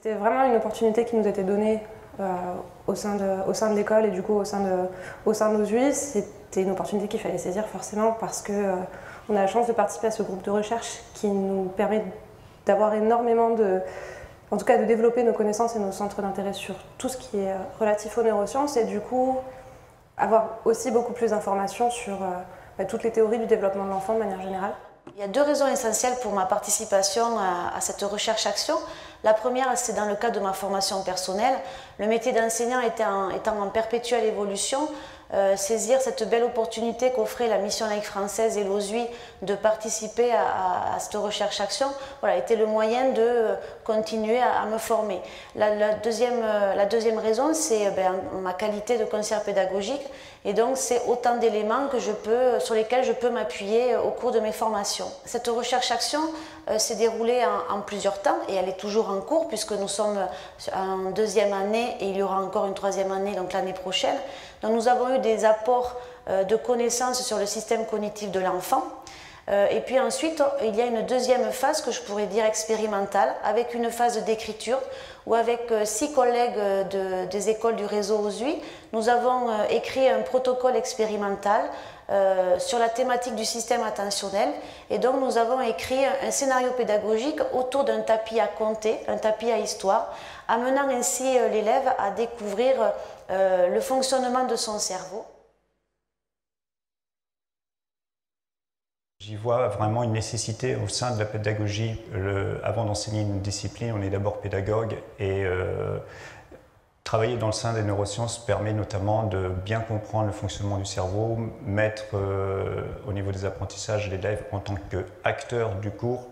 C'était vraiment une opportunité qui nous était donnée au sein de l'école et du coup au sein de nos UI. C'était une opportunité qu'il fallait saisir forcément parce qu'on a la chance de participer à ce groupe de recherche qui nous permet d'avoir énormément en tout cas de développer nos connaissances et nos centres d'intérêt sur tout ce qui est relatif aux neurosciences et du coup avoir aussi beaucoup plus d'informations sur toutes les théories du développement de l'enfant de manière générale. Il y a deux raisons essentielles pour ma participation à cette recherche-action. La première, c'est dans le cadre de ma formation personnelle. Le métier d'enseignant étant en perpétuelle évolution, saisir cette belle opportunité qu'offrait la mission laïque française et l'OSUI de participer à cette recherche-action, voilà, était le moyen de continuer à me former. La deuxième raison, c'est ma qualité de conseillère pédagogique et donc c'est autant d'éléments sur lesquels je peux m'appuyer au cours de mes formations. Cette recherche-action s'est déroulée en plusieurs temps et elle est toujours en cours puisque nous sommes en deuxième année et il y aura encore une troisième année, donc l'année prochaine. Donc nous avons eu des apports de connaissances sur le système cognitif de l'enfant. Et puis ensuite, il y a une deuxième phase que je pourrais dire expérimentale, avec une phase d'écriture, où avec 6 collègues des écoles du réseau OSUI, nous avons écrit un protocole expérimental sur la thématique du système attentionnel. Et donc nous avons écrit un scénario pédagogique autour d'un tapis à conter, un tapis à histoire, amenant ainsi l'élève à découvrir le fonctionnement de son cerveau. J'y vois vraiment une nécessité au sein de la pédagogie. Avant d'enseigner une discipline, on est d'abord pédagogue et travailler dans le sein des neurosciences permet notamment de bien comprendre le fonctionnement du cerveau, mettre au niveau des apprentissages l'élève en tant qu'acteur du cours,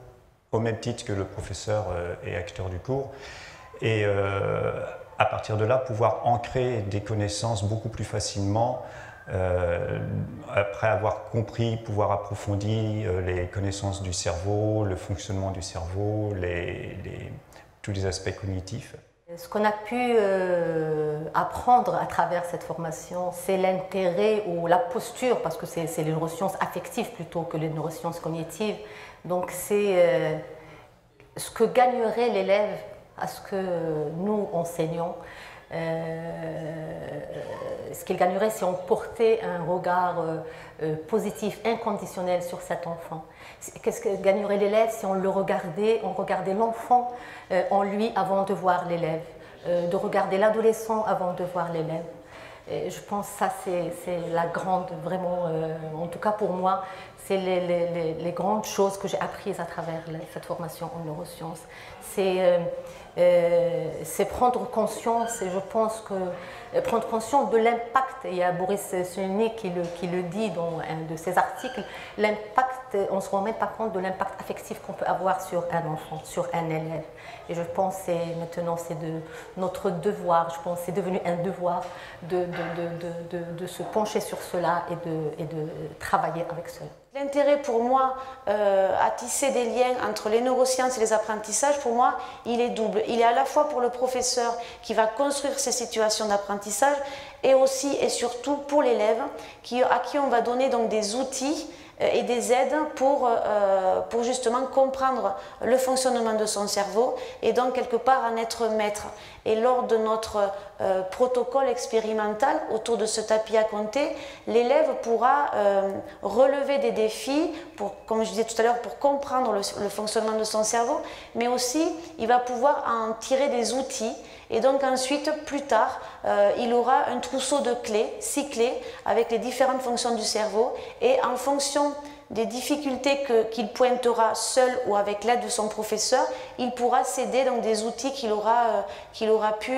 au même titre que le professeur est acteur du cours. Et à partir de là, pouvoir ancrer des connaissances beaucoup plus facilement après avoir compris, pouvoir approfondir les connaissances du cerveau, le fonctionnement du cerveau, tous les aspects cognitifs. Ce qu'on a pu apprendre à travers cette formation, c'est l'intérêt ou la posture, parce que c'est les neurosciences affectives plutôt que les neurosciences cognitives. Donc c'est ce que gagnerait l'élève à ce que nous enseignons. Ce qu'il gagnerait si on portait un regard positif, inconditionnel sur cet enfant. Qu'est-ce que gagnerait l'élève si on regardait l'enfant en lui avant de voir l'élève, de regarder l'adolescent avant de voir l'élève. Je pense que ça c'est la grande, vraiment, en tout cas pour moi, c'est les grandes choses que j'ai apprises à travers cette formation en neurosciences. C'est prendre conscience, et je pense que prendre conscience de l'impact, il y a Boris Cyrulnik qui le dit dans un de ses articles, l'impact, on ne se rend même pas compte de l'impact affectif qu'on peut avoir sur un enfant, sur un élève. Et je pense que maintenant c'est notre devoir, je pense que c'est devenu un devoir de se pencher sur cela et de travailler avec cela. L'intérêt pour moi à tisser des liens entre les neurosciences et les apprentissages, pour moi, il est double. Il est à la fois pour le professeur qui va construire ces situations d'apprentissage et aussi et surtout pour l'élève à qui on va donner donc des outils et des aides pour justement comprendre le fonctionnement de son cerveau et donc quelque part en être maître. Et lors de notre protocole expérimental autour de ce tapis à compter, l'élève pourra relever des défis, comme je disais tout à l'heure, pour comprendre le fonctionnement de son cerveau, mais aussi il va pouvoir en tirer des outils. Et donc ensuite, plus tard, il aura un trousseau de clés, 6 clés, avec les différentes fonctions du cerveau. Et en fonction des difficultés qu'il pointera seul ou avec l'aide de son professeur, il pourra s'aider donc des outils qu'il aura pu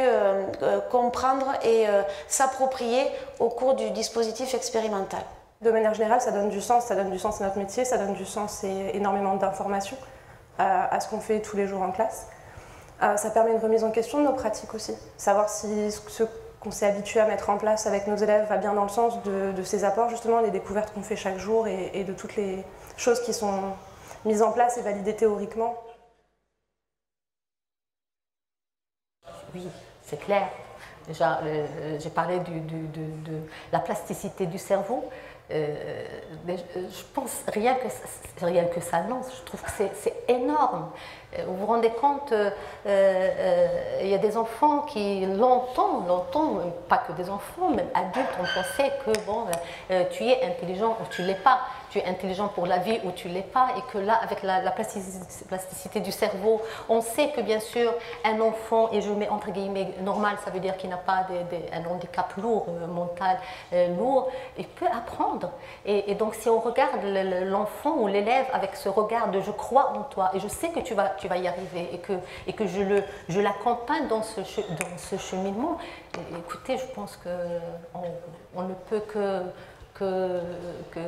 comprendre et s'approprier au cours du dispositif expérimental. De manière générale, ça donne du sens à notre métier, ça donne du sens et énormément d'informations à ce qu'on fait tous les jours en classe. Ça permet une remise en question de nos pratiques aussi, savoir si ce qu'on s'est habitué à mettre en place avec nos élèves va bien dans le sens de ces apports, justement, les découvertes qu'on fait chaque jour et de toutes les choses qui sont mises en place et validées théoriquement. Oui, c'est clair. Déjà, j'ai parlé de la plasticité du cerveau. Je pense rien que ça lance, je trouve que c'est énorme. Vous vous rendez compte, il y a des enfants qui longtemps, pas que des enfants, même adultes, on pensait que bon, tu es intelligent ou tu ne l'es pas. Tu es intelligent pour la vie ou tu ne l'es pas, et que là, avec la plasticité du cerveau, on sait que bien sûr, un enfant, et je mets entre guillemets normal, ça veut dire qu'il n'a pas un handicap lourd, mental lourd, il peut apprendre. Et donc, si on regarde l'enfant ou l'élève avec ce regard de « je crois en toi et je sais que tu vas y arriver » et que je l'accompagne dans ce cheminement, écoutez, je pense qu'on ne peut que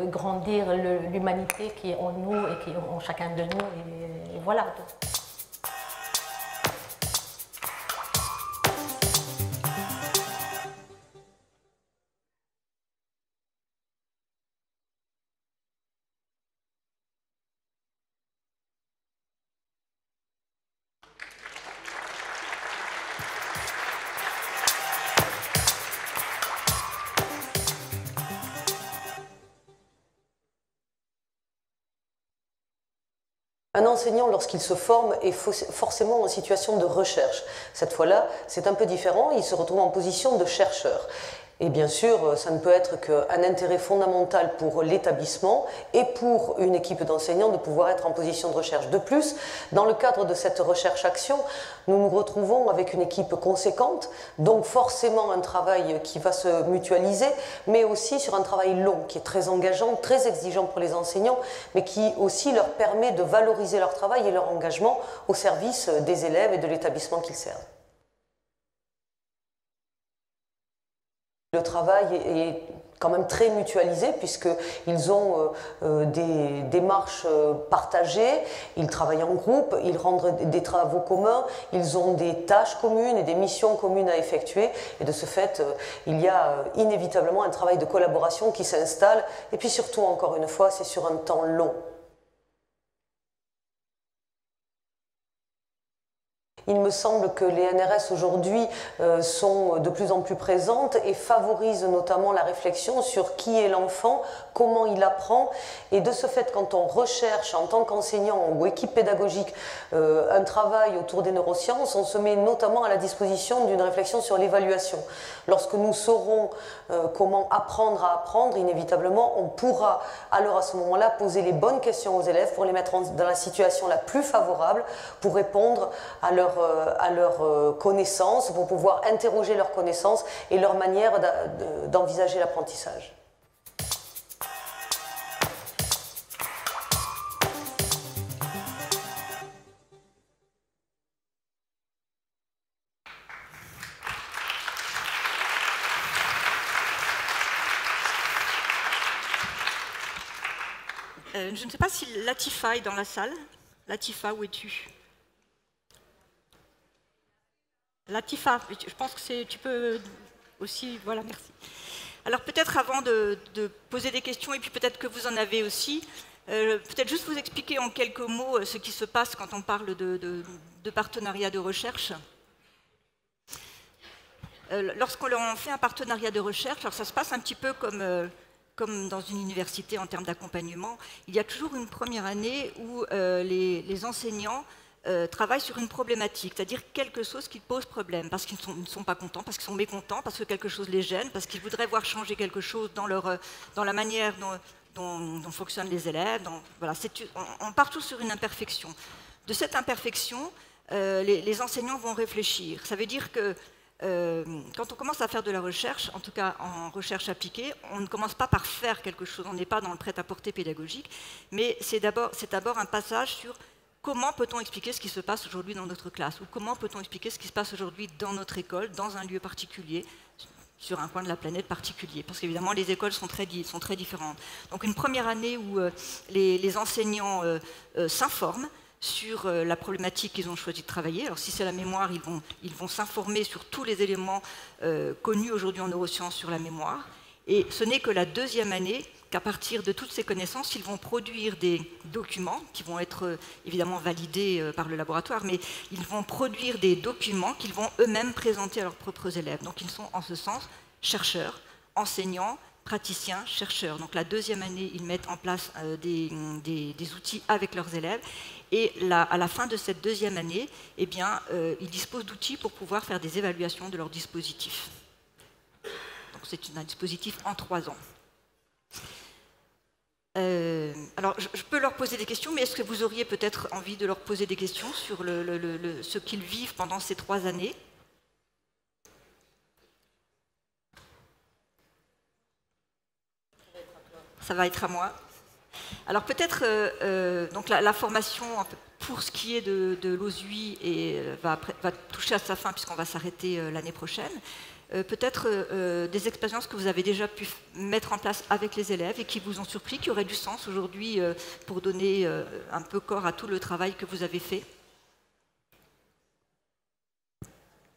grandir l'humanité qui est en nous et qui est en chacun de nous. Et voilà. Un enseignant, lorsqu'il se forme, est forcément en situation de recherche. Cette fois-là, c'est un peu différent, il se retrouve en position de chercheur. Et bien sûr, ça ne peut être qu'un intérêt fondamental pour l'établissement et pour une équipe d'enseignants de pouvoir être en position de recherche. De plus, dans le cadre de cette recherche-action, nous nous retrouvons avec une équipe conséquente, donc forcément un travail qui va se mutualiser, mais aussi sur un travail long, qui est très engageant, très exigeant pour les enseignants, mais qui aussi leur permet de valoriser leur travail et leur engagement au service des élèves et de l'établissement qu'ils servent. Le travail est quand même très mutualisé puisqu'ils ont des démarches partagées, ils travaillent en groupe, ils rendent des travaux communs, ils ont des tâches communes et des missions communes à effectuer, et de ce fait, il y a inévitablement un travail de collaboration qui s'installe, et puis surtout, encore une fois, c'est sur un temps long. Il me semble que les NRS aujourd'hui sont de plus en plus présentes et favorisent notamment la réflexion sur qui est l'enfant, comment il apprend, et de ce fait, quand on recherche en tant qu'enseignant ou équipe pédagogique un travail autour des neurosciences, on se met notamment à la disposition d'une réflexion sur l'évaluation. Lorsque nous saurons comment apprendre à apprendre, inévitablement, on pourra alors à ce moment-là poser les bonnes questions aux élèves pour les mettre dans la situation la plus favorable pour répondre à leurs connaissances, pour pouvoir interroger leurs connaissances et leur manière d'envisager l'apprentissage. Je ne sais pas si Latifa est dans la salle. Latifa, où es-tu? Latifa, je pense que tu peux aussi... Voilà, merci. Alors peut-être avant de poser des questions, et puis peut-être que vous en avez aussi, peut-être juste vous expliquer en quelques mots ce qui se passe quand on parle de partenariat de recherche. Lorsqu'on fait un partenariat de recherche, alors ça se passe un petit peu comme dans une université en termes d'accompagnement. Il y a toujours une première année où les enseignants travaillent sur une problématique, c'est-à-dire quelque chose qui pose problème, parce qu'ils ne sont pas contents, parce qu'ils sont mécontents, parce que quelque chose les gêne, parce qu'ils voudraient voir changer quelque chose dans la manière dont fonctionnent les élèves. Voilà, on part tous sur une imperfection. De cette imperfection, les enseignants vont réfléchir. Ça veut dire que quand on commence à faire de la recherche, en tout cas en recherche appliquée, on ne commence pas par faire quelque chose, on n'est pas dans le prêt-à-porter pédagogique, mais c'est d'abord un passage sur comment peut-on expliquer ce qui se passe aujourd'hui dans notre classe, ou comment peut-on expliquer ce qui se passe aujourd'hui dans notre école, dans un lieu particulier, sur un coin de la planète particulier, parce qu'évidemment les écoles sont très différentes. Donc une première année où les enseignants s'informent sur la problématique qu'ils ont choisi de travailler. Alors si c'est la mémoire, ils vont s'informer sur tous les éléments connus aujourd'hui en neurosciences sur la mémoire. Et ce n'est que la deuxième année qu'à partir de toutes ces connaissances, ils vont produire des documents qui vont être évidemment validés par le laboratoire, mais ils vont produire des documents qu'ils vont eux-mêmes présenter à leurs propres élèves. Donc ils sont en ce sens chercheurs, enseignants, praticiens, chercheurs. Donc la deuxième année, ils mettent en place des outils avec leurs élèves. Et là, à la fin de cette deuxième année, eh bien, ils disposent d'outils pour pouvoir faire des évaluations de leur dispositif. Donc c'est un dispositif en 3 ans. Alors, je peux leur poser des questions, mais est-ce que vous auriez peut-être envie de leur poser des questions sur ce qu'ils vivent pendant ces 3 années? Ça va être à moi. Alors peut-être, donc la formation pour ce qui est de l'OSUI va toucher à sa fin puisqu'on va s'arrêter l'année prochaine. Peut-être des expériences que vous avez déjà pu mettre en place avec les élèves et qui vous ont surpris, qui auraient du sens aujourd'hui pour donner un peu corps à tout le travail que vous avez fait.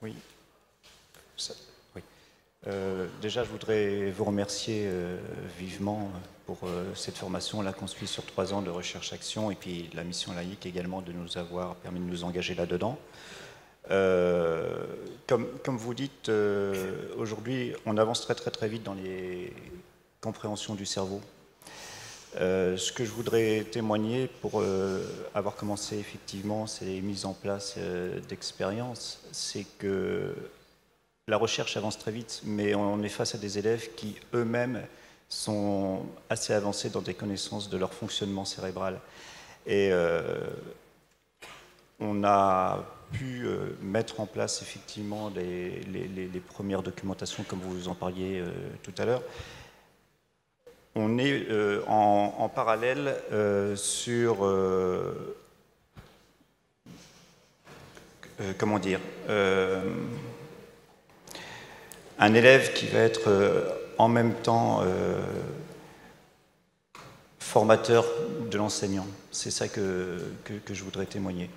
Oui. Oui. Déjà, je voudrais vous remercier vivement pour cette formation-là construite sur 3 ans de recherche-action et puis la mission laïque également de nous avoir permis de nous engager là-dedans. Comme vous dites, aujourd'hui, on avance très vite dans les compréhensions du cerveau. Ce que je voudrais témoigner pour avoir commencé effectivement ces mises en place d'expériences, c'est que la recherche avance très vite, mais on est face à des élèves qui eux-mêmes sont assez avancés dans des connaissances de leur fonctionnement cérébral. Et on a pu mettre en place effectivement les premières documentations comme vous en parliez tout à l'heure. On est en parallèle sur comment dire un élève qui va être en même temps formateur de l'enseignant. C'est ça que je voudrais témoigner.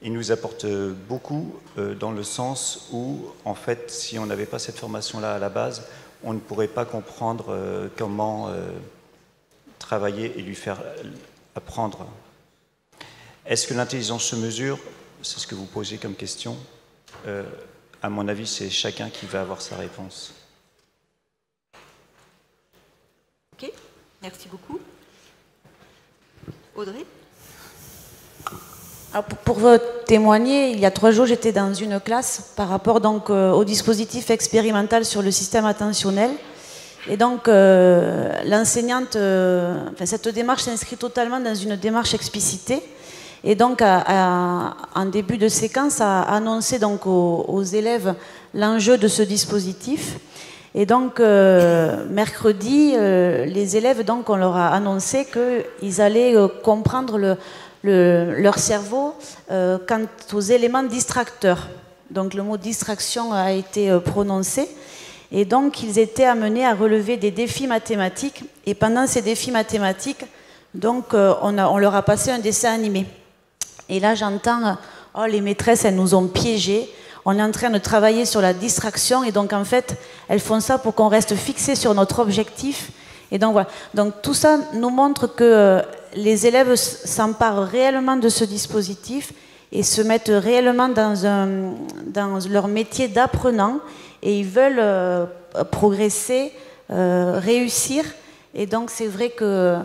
Il nous apporte beaucoup dans le sens où, en fait, si on n'avait pas cette formation-là à la base, on ne pourrait pas comprendre comment travailler et lui faire apprendre. Est-ce que l'intelligence se mesure? C'est ce que vous posez comme question. À mon avis, c'est chacun qui va avoir sa réponse. Ok, merci beaucoup. Audrey? Alors pour témoigner, il y a 3 jours, j'étais dans une classe par rapport donc au dispositif expérimental sur le système attentionnel. Et donc l'enseignante, cette démarche s'inscrit totalement dans une démarche explicitée. Et donc en début de séquence, a annoncé donc aux élèves l'enjeu de ce dispositif. Et donc mercredi, les élèves, donc, on leur a annoncé qu'ils allaient comprendre leur cerveau quant aux éléments distracteurs. Donc le mot distraction a été prononcé. Et donc ils étaient amenés à relever des défis mathématiques. Et pendant ces défis mathématiques, donc, on leur a passé un dessin animé. Et là j'entends « Oh, les maîtresses, elles nous ont piégés. On est en train de travailler sur la distraction. » Et donc en fait, elles font ça pour qu'on reste fixé sur notre objectif. Et donc voilà. Donc tout ça nous montre que les élèves s'emparent réellement de ce dispositif et se mettent réellement dans leur métier d'apprenant et ils veulent progresser, réussir. Et donc c'est vrai que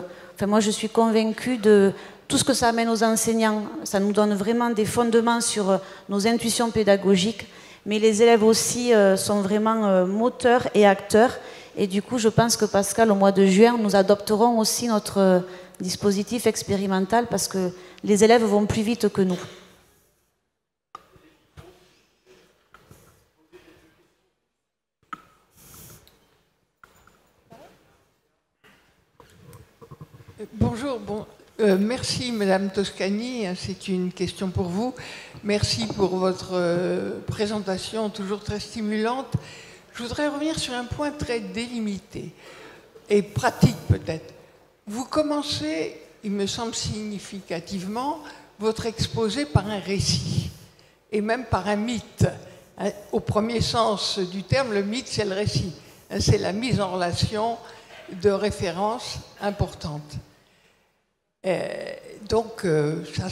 moi je suis convaincue de tout ce que ça amène aux enseignants. Ça nous donne vraiment des fondements sur nos intuitions pédagogiques, mais les élèves aussi sont vraiment moteurs et acteurs. Et du coup, je pense que Pascal, au mois de juin, nous adopterons aussi notre dispositif expérimental parce que les élèves vont plus vite que nous. Bonjour, merci Madame Toscani, c'est une question pour vous. Merci pour votre présentation toujours très stimulante. Je voudrais revenir sur un point très délimité et pratique peut-être. Vous commencez, il me semble significativement, votre exposé par un récit et même par un mythe. Au premier sens du terme, le mythe, c'est le récit. C'est la mise en relation de références importantes. Donc,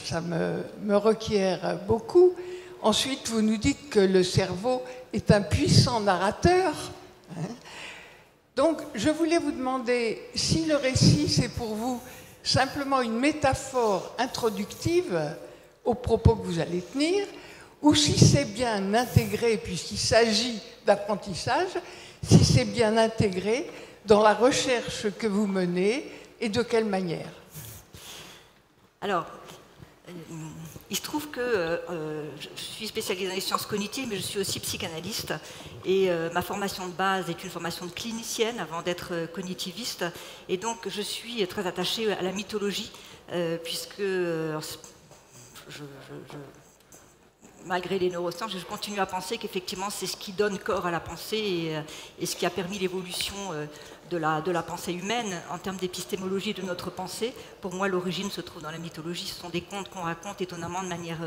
ça me requiert beaucoup. Ensuite, vous nous dites que le cerveau est un puissant narrateur. Donc, je voulais vous demander si le récit, c'est pour vous simplement une métaphore introductive aux propos que vous allez tenir, ou si c'est bien intégré, puisqu'il s'agit d'apprentissage, si c'est bien intégré dans la recherche que vous menez et de quelle manière? Alors, il se trouve que je suis spécialisée dans les sciences cognitives, mais je suis aussi psychanalyste. Et ma formation de base est une formation de clinicienne avant d'être cognitiviste. Et donc, je suis très attachée à la mythologie, puisque malgré les neurosciences, je continue à penser qu'effectivement, c'est ce qui donne corps à la pensée et ce qui a permis l'évolution de la pensée humaine en termes d'épistémologie de notre pensée. Pour moi, l'origine se trouve dans la mythologie. Ce sont des contes qu'on raconte étonnamment de manière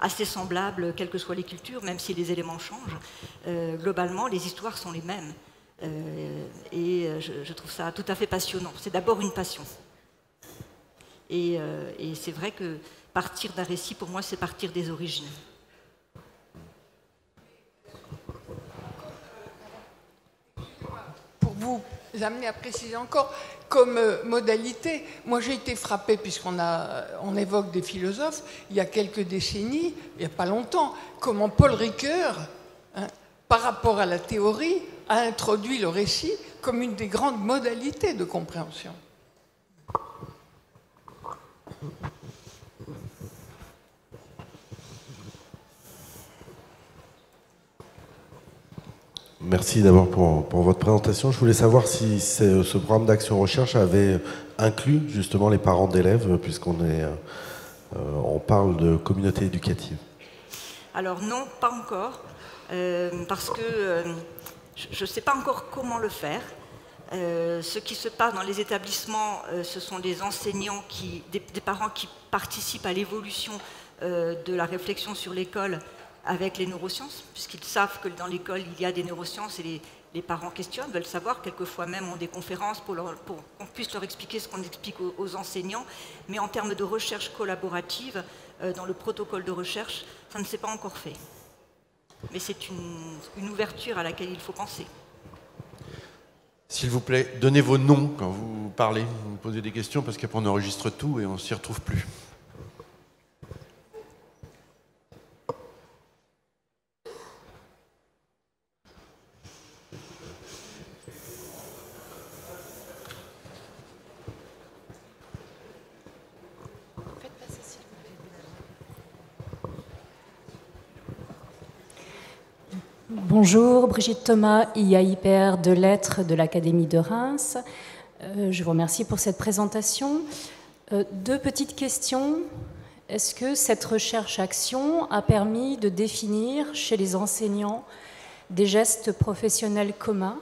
assez semblable, quelles que soient les cultures, même si les éléments changent. Globalement, les histoires sont les mêmes. Et je trouve ça tout à fait passionnant. C'est d'abord une passion. Et c'est vrai que partir d'un récit, pour moi, c'est partir des origines. Pour vous amener à préciser encore, comme modalité, moi j'ai été frappée, puisqu'on évoque des philosophes, il y a quelques décennies, il n'y a pas longtemps, comment Paul Ricoeur, par rapport à la théorie, a introduit le récit comme une des grandes modalités de compréhension. Merci d'abord pour votre présentation. Je voulais savoir si ce programme d'action recherche avait inclus justement les parents d'élèves, puisqu'on on parle de communauté éducative. Alors non, pas encore, parce que je ne sais pas encore comment le faire. Ce qui se passe dans les établissements, ce sont des enseignants, des parents qui participent à l'évolution de la réflexion sur l'école avec les neurosciences, puisqu'ils savent que dans l'école, il y a des neurosciences et les parents questionnent, veulent savoir, quelquefois même ont des conférences pour qu'on puisse leur expliquer ce qu'on explique aux enseignants. Mais en termes de recherche collaborative, dans le protocole de recherche, ça ne s'est pas encore fait. Mais c'est une ouverture à laquelle il faut penser. S'il vous plaît, donnez vos noms quand vous parlez, vous posez des questions, parce qu'après on enregistre tout et on ne s'y retrouve plus. Bonjour, Brigitte Thomas, IAIPR de lettres de l'Académie de Reims. Je vous remercie pour cette présentation. Deux petites questions. Est-ce que cette recherche-action a permis de définir chez les enseignants des gestes professionnels communs?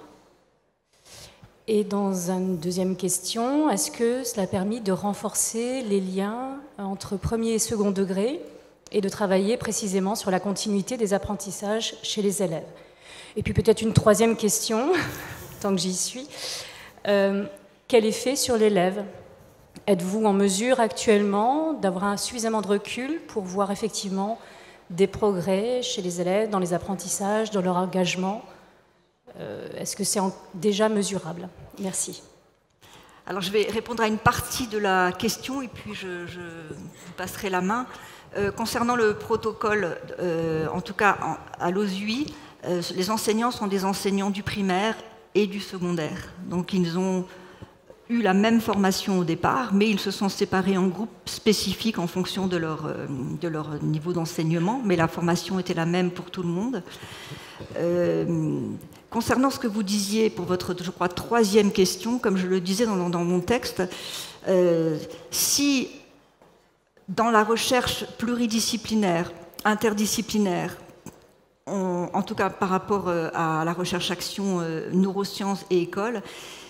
Et dans une deuxième question, est-ce que cela a permis de renforcer les liens entre premier et second degré et de travailler précisément sur la continuité des apprentissages chez les élèves? Et puis peut-être une troisième question, tant que j'y suis. Quel effet sur l'élève? Êtes-vous en mesure actuellement d'avoir suffisamment de recul pour voir effectivement des progrès chez les élèves dans les apprentissages, dans leur engagement? Est-ce que c'est déjà mesurable? Merci. Alors je vais répondre à une partie de la question et puis je vous passerai la main. Concernant le protocole, en tout cas à l'OSUI, les enseignants sont des enseignants du primaire et du secondaire. Donc ils ont eu la même formation au départ, mais ils se sont séparés en groupes spécifiques en fonction de leur niveau d'enseignement, mais la formation était la même pour tout le monde. Concernant ce que vous disiez pour votre, je crois, troisième question, comme je le disais dans mon texte, si dans la recherche pluridisciplinaire, interdisciplinaire, en tout cas par rapport à la recherche-action neurosciences et école,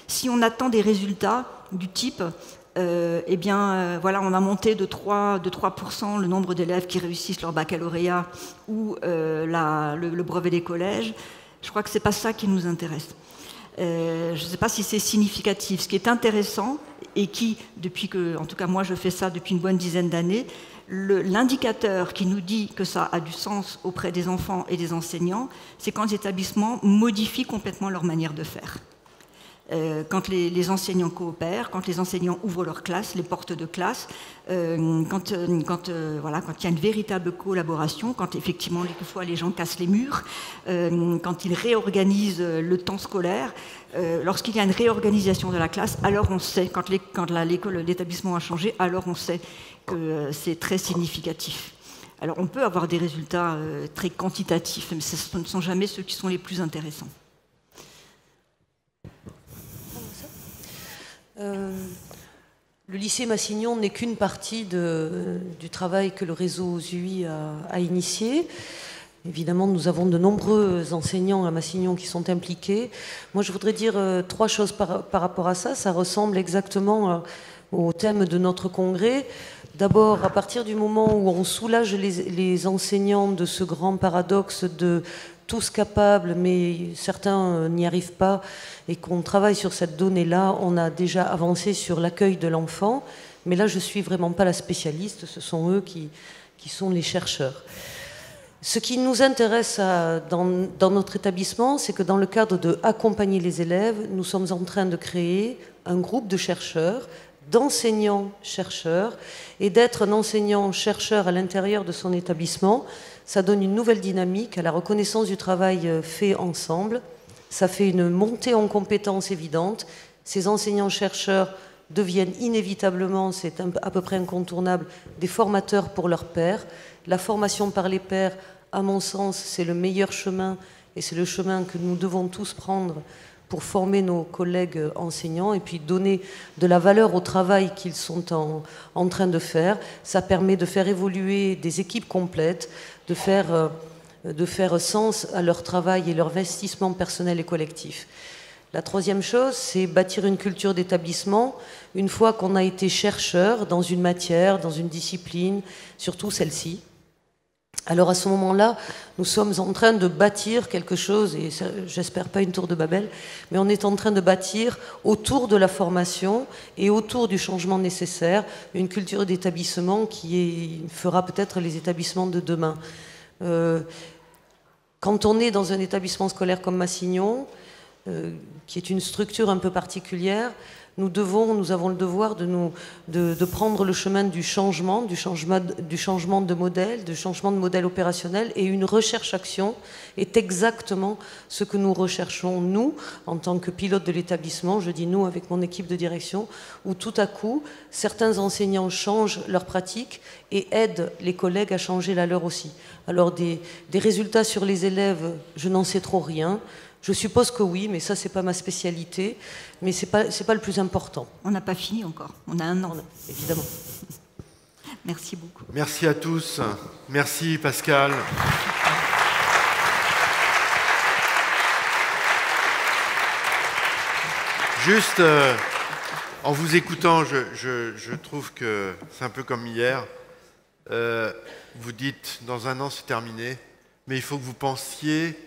si on attend des résultats du type, eh bien, voilà, on a monté de 3% le nombre d'élèves qui réussissent leur baccalauréat ou le brevet des collèges, je crois que ce n'est pas ça qui nous intéresse. Je ne sais pas si c'est significatif. Ce qui est intéressant, et qui, depuis que, en tout cas moi je fais ça depuis une bonne dizaine d'années, l'indicateur qui nous dit que ça a du sens auprès des enfants et des enseignants, c'est quand les établissements modifient complètement leur manière de faire. quand les enseignants coopèrent, quand les enseignants ouvrent leurs classes, les portes de classe, quand il y a une véritable collaboration, quand effectivement quelquefois les gens cassent les murs, quand ils réorganisent le temps scolaire, lorsqu'il y a une réorganisation de la classe, alors on sait, quand l'établissement a changé, alors on sait que c'est très significatif. Alors on peut avoir des résultats très quantitatifs, mais ce ne sont jamais ceux qui sont les plus intéressants. Le lycée Massignon n'est qu'une partie du travail que le réseau ZUI a initié. Évidemment, nous avons de nombreux enseignants à Massignon qui sont impliqués. Moi, je voudrais dire 3 choses par rapport à ça. Ça ressemble exactement au thème de notre congrès. D'abord, à partir du moment où on soulage les enseignants de ce grand paradoxe de tous capables, mais certains n'y arrivent pas, et qu'on travaille sur cette donnée-là, on a déjà avancé sur l'accueil de l'enfant. Mais là, je ne suis vraiment pas la spécialiste, ce sont eux qui sont les chercheurs. Ce qui nous intéresse dans notre établissement, c'est que dans le cadre de accompagner les élèves, nous sommes en train de créer un groupe de chercheurs, d'enseignants-chercheurs, et d'être un enseignant-chercheur à l'intérieur de son établissement, ça donne une nouvelle dynamique à la reconnaissance du travail fait ensemble. Ça fait une montée en compétences évidente. Ces enseignants-chercheurs deviennent inévitablement, c'est à peu près incontournable, des formateurs pour leurs pairs. La formation par les pairs, à mon sens, c'est le meilleur chemin, et c'est le chemin que nous devons tous prendre pour former nos collègues enseignants et puis donner de la valeur au travail qu'ils sont en train de faire. Ça permet de faire évoluer des équipes complètes, de faire sens à leur travail et leur investissement personnel et collectif. La troisième chose, c'est bâtir une culture d'établissement. Une fois qu'on a été chercheur dans une matière, dans une discipline, surtout celle-ci, alors à ce moment-là, nous sommes en train de bâtir quelque chose, et j'espère pas une tour de Babel, mais on est en train de bâtir autour de la formation et autour du changement nécessaire une culture d'établissement qui fera peut-être les établissements de demain. Quand on est dans un établissement scolaire comme Massignon, qui est une structure un peu particulière, nous avons le devoir de prendre le chemin du changement de modèle opérationnel, et une recherche-action est exactement ce que nous recherchons, nous, en tant que pilote de l'établissement, je dis nous avec mon équipe de direction, où tout à coup, certains enseignants changent leur pratique et aident les collègues à changer la leur aussi. Alors des résultats sur les élèves, je n'en sais trop rien. Je suppose que oui, mais ça, c'est pas ma spécialité. Mais c'est pas le plus important. On n'a pas fini encore. On a un an. Évidemment. Merci beaucoup. Merci à tous. Merci Pascal. Juste en vous écoutant, je trouve que c'est un peu comme hier. Vous dites dans un an c'est terminé, mais il faut que vous pensiez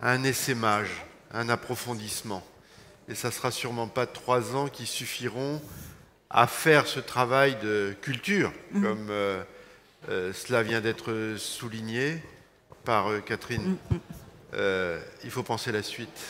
à un essaimage, à un approfondissement. Et ça ne sera sûrement pas 3 ans qui suffiront à faire ce travail de culture, comme cela vient d'être souligné par Catherine. Il faut penser la suite.